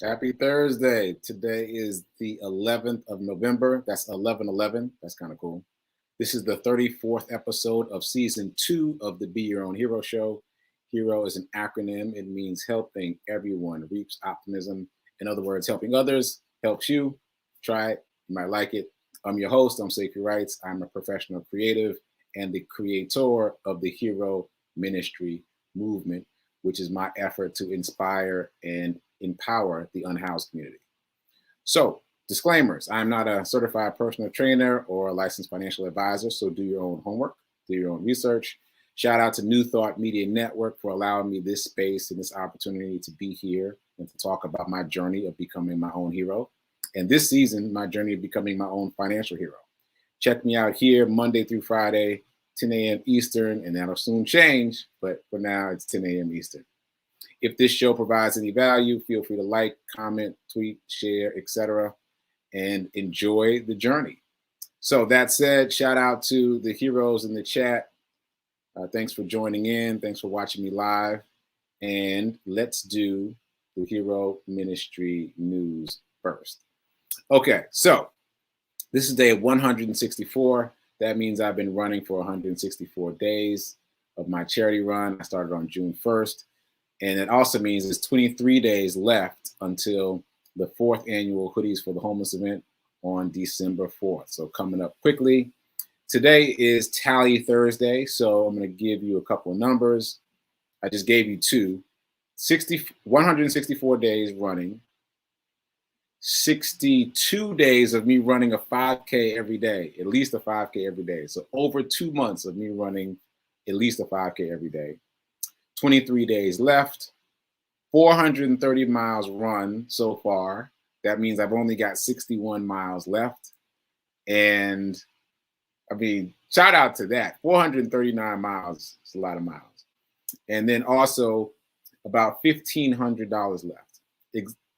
Happy Thursday. Today is the 11th of November. That's 11/11. That's kind of cool. This is the 34th episode of season 2 of the Be Your Own Hero show. Hero is an acronym. It means helping everyone reach optimism. In other words, helping others helps you. Try it. You might like it. I'm your host. I'm sekouwrites. I'm a professional creative and the creator of the Hero Ministry movement, which is my effort to inspire and empower the unhoused community. So, disclaimers: I'm not a certified personal trainer or a licensed financial advisor, so do your own homework, do your own research. Shout out to New Thought Media Network for allowing me this space and this opportunity to be here and to talk about my journey of becoming my own hero. And this season, my journey of becoming my own financial hero. Check me out here Monday through Friday, 10 a.m. Eastern, and that'll soon change, but for now, it's 10 a.m. Eastern. If this show provides any value, feel free to like, comment, tweet, share, etc., and enjoy the journey. So that said, shout out to the heroes in the chat. Thanks for joining in. Thanks for watching me live. And let's do the Hero Ministry news first. Okay, so this is day 164. That means I've been running for 164 days of my charity run. I started on June 1st. And it also means there's 23 days left until the 4th annual Hoodies for the Homeless event on December 4th. So coming up quickly. Today is Tally Thursday, so I'm going to give you a couple of numbers. I just gave you two. 164 days running. 62 days of me running a 5K every day, at least a 5K every day. So over 2 months of me running at least a 5K every day. 23 days left, 430 miles run so far. That means I've only got 61 miles left. And I mean, shout out to that. 439 miles is a lot of miles. And then also about $1,500 left.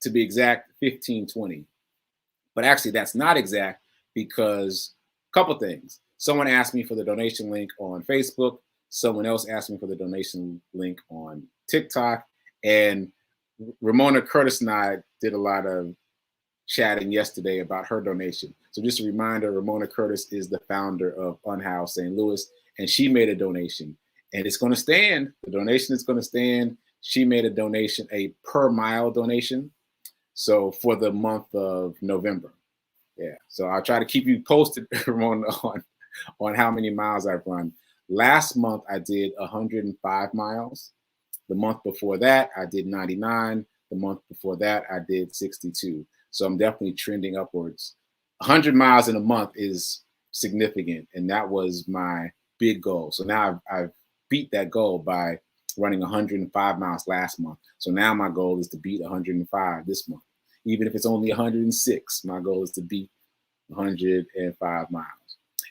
To be exact, $1,520. But actually, that's not exact because a couple things. Someone asked me for the donation link on Facebook. Someone else asked me for the donation link on TikTok. And Ramona Curtis and I did a lot of chatting yesterday about her donation. So just a reminder, Ramona Curtis is the founder of Unhoused St. Louis, and she made a donation. And it's going to stand. The donation is going to stand. She made a donation, a per mile donation. So for the month of November. Yeah. So I'll try to keep you posted, Ramona, on how many miles I've run. Last month, I did 105 miles. The month before that, I did 99. The month before that, I did 62. So I'm definitely trending upwards. 100 miles in a month is significant, and that was my big goal. So now I've beat that goal by running 105 miles last month. So now my goal is to beat 105 this month. Even if it's only 106, my goal is to beat 105 miles.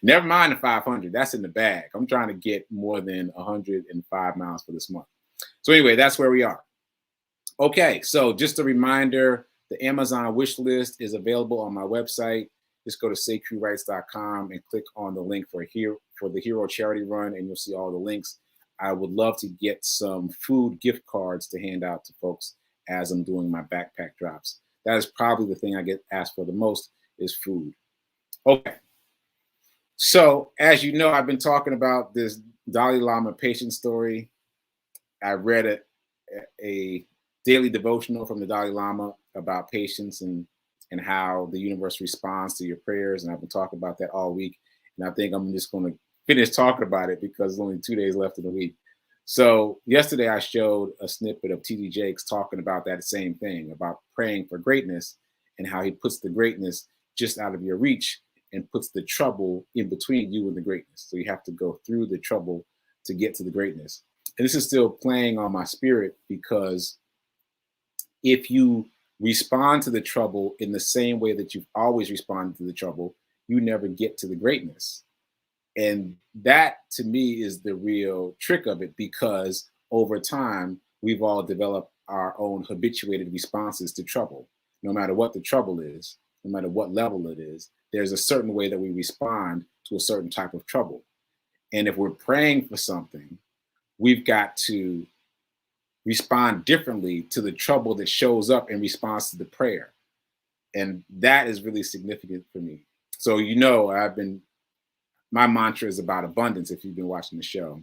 Never mind the 500. That's in the bag. I'm trying to get more than 105 miles for this month. So anyway, that's where we are. Okay, so just a reminder, the Amazon wish list is available on my website. Just go to sekouwrites.com and click on the link for the Hero Charity Run, and you'll see all the links. I would love to get some food gift cards to hand out to folks as I'm doing my backpack drops. That is probably the thing I get asked for the most is food. Okay. So, as you know, I've been talking about this Dalai Lama patient story. I read a daily devotional from the Dalai Lama about patience and how the universe responds to your prayers. And I've been talking about that all week. And I think I'm just going to finish talking about it because there's only 2 days left in the week. So yesterday I showed a snippet of T.D. Jakes talking about that same thing, about praying for greatness and how he puts the greatness just out of your reach and puts the trouble in between you and the greatness. So you have to go through the trouble to get to the greatness. And this is still playing on my spirit because if you respond to the trouble in the same way that you've always responded to the trouble, you never get to the greatness. And that to me is the real trick of it, because over time, we've all developed our own habituated responses to trouble. No matter what the trouble is, no matter what level it is, there's a certain way that we respond to a certain type of trouble. And if we're praying for something, we've got to respond differently to the trouble that shows up in response to the prayer. And that is really significant for me. So, my mantra is about abundance. If you've been watching the show,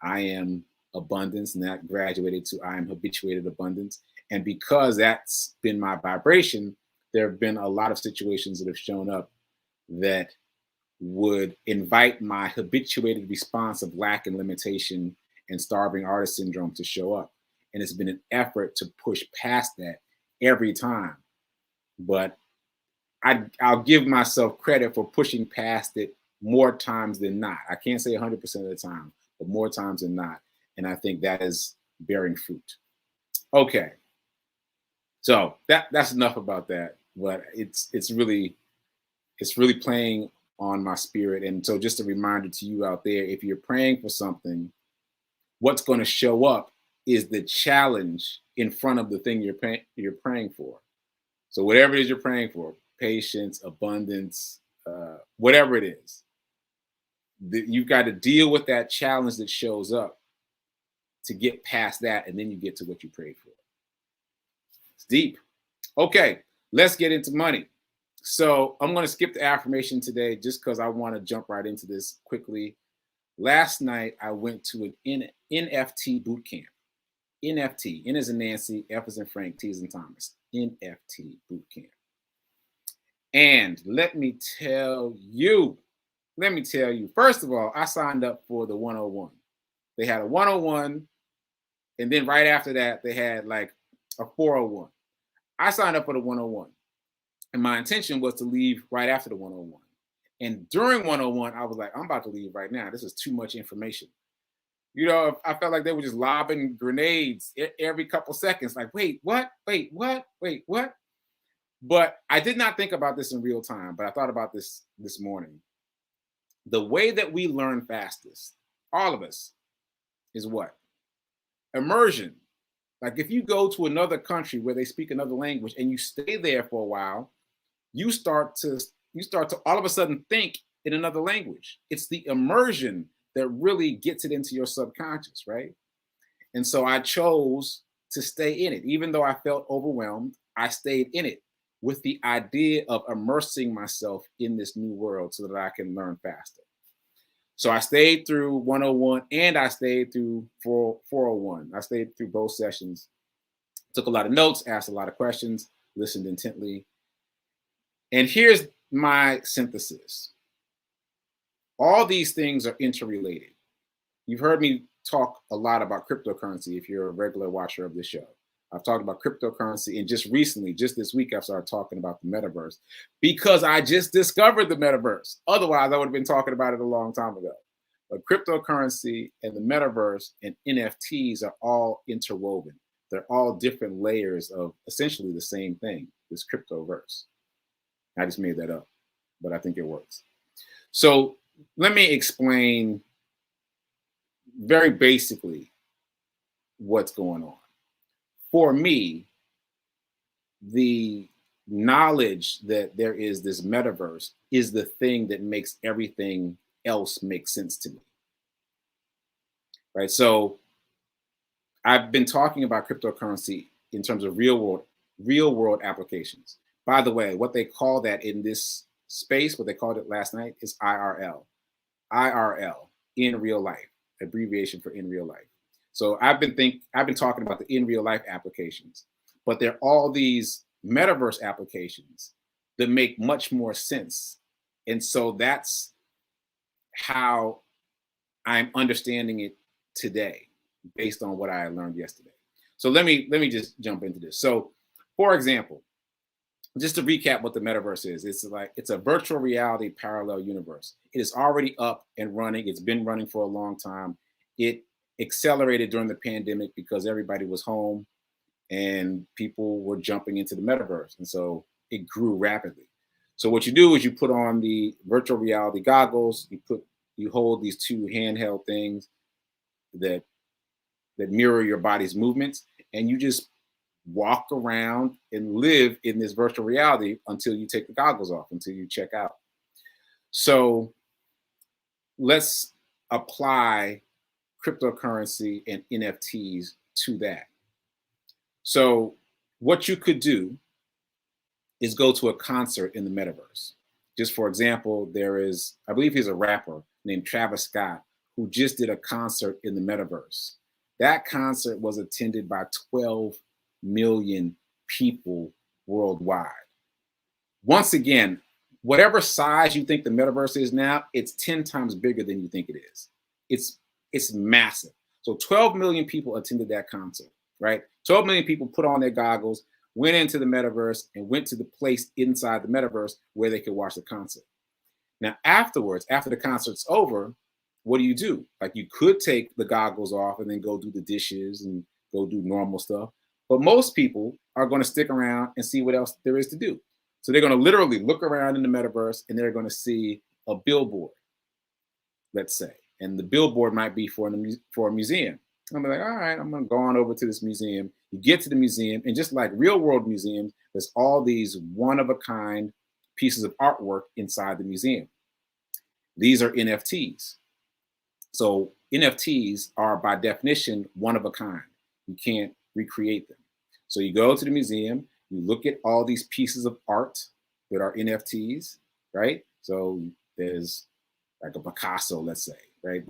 I am abundance, and that graduated to I am habituated abundance. And because that's been my vibration, there have been a lot of situations that have shown up that would invite my habituated response of lack and limitation and starving artist syndrome to show up. And it's been an effort to push past that every time. But I'll give myself credit for pushing past it more times than not. I can't say 100% of the time, but more times than not. And I think that is bearing fruit. Okay. So that's enough about that. But it's really playing on my spirit. And so just a reminder to you out there, if you're praying for something, what's going to show up is the challenge in front of the thing you're praying for. So whatever it is you're praying for, patience, abundance, whatever it is, you've got to deal with that challenge that shows up to get past that, and then you get to what you prayed for. It's deep. Okay, let's get into money. So I'm going to skip the affirmation today just because I want to jump right into this quickly. Last night, I went to an NFT boot camp. NFT, N as in Nancy, F as in Frank, T as in Thomas. NFT boot camp. And let me tell you, first of all, I signed up for the 101. They had a 101, and then right after that, they had like a 401. I signed up for the 101, and my intention was to leave right after the 101. And during 101, I was like, I'm about to leave right now. This is too much information. I felt like they were just lobbing grenades every couple seconds. Like, wait, what? Wait, what? Wait, what? But I did not think about this in real time, but I thought about this morning. The way that we learn fastest, all of us, is what? Immersion. Like if you go to another country where they speak another language and you stay there for a while, you start to all of a sudden think in another language. It's the immersion that really gets it into your subconscious, right? And so I chose to stay in it. Even though I felt overwhelmed, I stayed in it with the idea of immersing myself in this new world so that I can learn faster. So I stayed through 101 and I stayed through 401. I stayed through both sessions, took a lot of notes, asked a lot of questions, listened intently. And here's my synthesis. All these things are interrelated. You've heard me talk a lot about cryptocurrency if you're a regular watcher of this show. I've talked about cryptocurrency, and just recently, just this week, I've started talking about the metaverse because I just discovered the metaverse. Otherwise, I would have been talking about it a long time ago. But cryptocurrency and the metaverse and NFTs are all interwoven. They're all different layers of essentially the same thing, this cryptoverse. I just made that up, but I think it works. So let me explain very basically what's going on. For me, the knowledge that there is this metaverse is the thing that makes everything else make sense to me. Right? So I've been talking about cryptocurrency in terms of real world applications. By the way, what they call that in this space, what they called it last night, is IRL. IRL, in real life, abbreviation for in real life. So I've been talking about the in real life applications, but there are all these metaverse applications that make much more sense. And so that's how I'm understanding it today based on what I learned yesterday. So let me just jump into this. So for example, just to recap what the metaverse is, it's a virtual reality parallel universe. It is already up and running. It's been running for a long time. It accelerated during the pandemic because everybody was home and people were jumping into the metaverse. And so it grew rapidly. So what you do is you put on the virtual reality goggles, you hold these two handheld things that mirror your body's movements, and you just walk around and live in this virtual reality until you take the goggles off, until you check out. So let's apply cryptocurrency and NFTs to that. So what you could do is go to a concert in the metaverse. Just for example, there is, I believe he's a rapper named Travis Scott who just did a concert in the metaverse. That concert was attended by 12 million people worldwide. Once again, whatever size you think the metaverse is now, it's 10 times bigger than you think it is. It's massive. So 12 million people attended that concert, right? 12 million people put on their goggles, went into the metaverse, and went to the place inside the metaverse where they could watch the concert. Now, afterwards, after the concert's over, what do? Like, you could take the goggles off and then go do the dishes and go do normal stuff. But most people are going to stick around and see what else there is to do. So they're going to literally look around in the metaverse and they're going to see a billboard, let's say. And the billboard might be for a museum. I'm like, all right, I'm going to go on over to this museum. You get to the museum, and just like real world museums, there's all these one-of-a-kind pieces of artwork inside the museum. These are NFTs. So NFTs are, by definition, one of a kind. You can't recreate them. So you go to the museum, you look at all these pieces of art that are NFTs, right? So there's like a Picasso, let's say, right?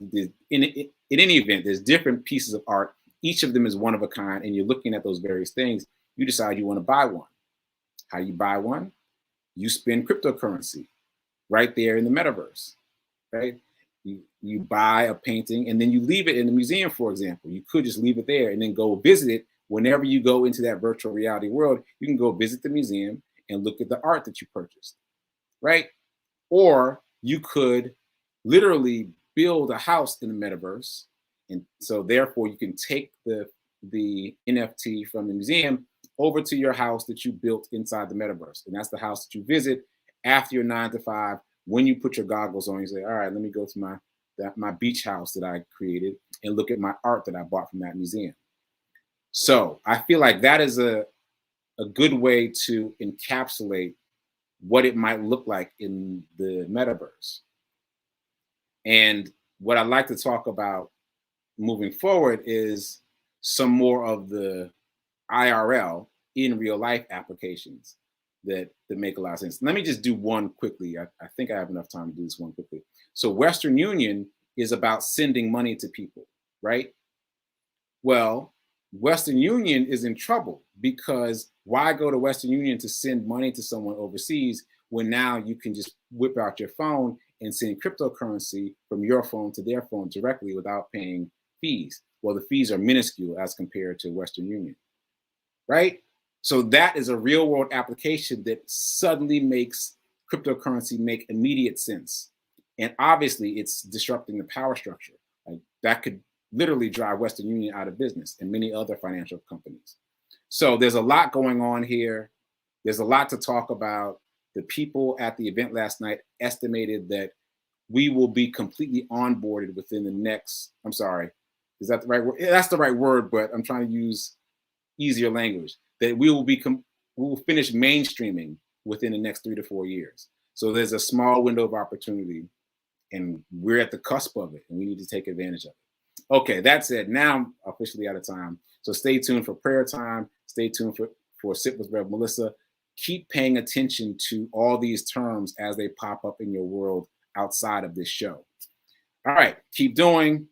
In any event, there's different pieces of art. Each of them is one of a kind, and you're looking at those various things. You decide you want to buy one. How do you buy one? You spend cryptocurrency right there in the metaverse, right? You buy a painting and then you leave it in the museum, for example. You could just leave it there and then go visit it. Whenever you go into that virtual reality world, you can go visit the museum and look at the art that you purchased, right? Or you could literally build a house in the metaverse. And so therefore you can take the NFT from the museum over to your house that you built inside the metaverse. And that's the house that you visit after your 9 to 5. When you put your goggles on, you say, all right, let me go to my beach house that I created and look at my art that I bought from that museum. So I feel like that is a good way to encapsulate what it might look like in the metaverse. And what I'd like to talk about moving forward is some more of the IRL in real life applications that make a lot of sense. Let me just do one quickly. I think I have enough time to do this one quickly. So Western Union is about sending money to people, right? Well, Western Union is in trouble because why go to Western Union to send money to someone overseas when now you can just whip out your phone and send cryptocurrency from your phone to their phone directly without paying fees? Well, the fees are minuscule as compared to Western Union, right? So that is a real world application that suddenly makes cryptocurrency make immediate sense. And obviously it's disrupting the power structure. Like, that could literally drive Western Union out of business and many other financial companies. So there's a lot going on here. There's a lot to talk about. The people at the event last night estimated that we will be completely onboarded within the next, I'm sorry, is that the right word? That's the right word, but I'm trying to use easier language. That we will finish mainstreaming within the next 3 to 4 years. So there's a small window of opportunity, and we're at the cusp of it, and we need to take advantage of it. Okay, that's it. Now I'm officially out of time. So stay tuned for prayer time. Stay tuned for Sit with Rev Melissa. Keep paying attention to all these terms as they pop up in your world outside of this show. All right, keep doing.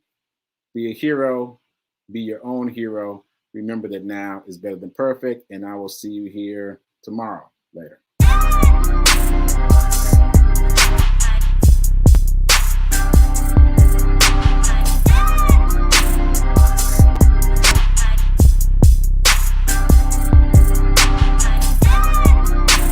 Be a hero. Be your own hero. Remember that now is better than perfect, and I will see you here tomorrow. Later.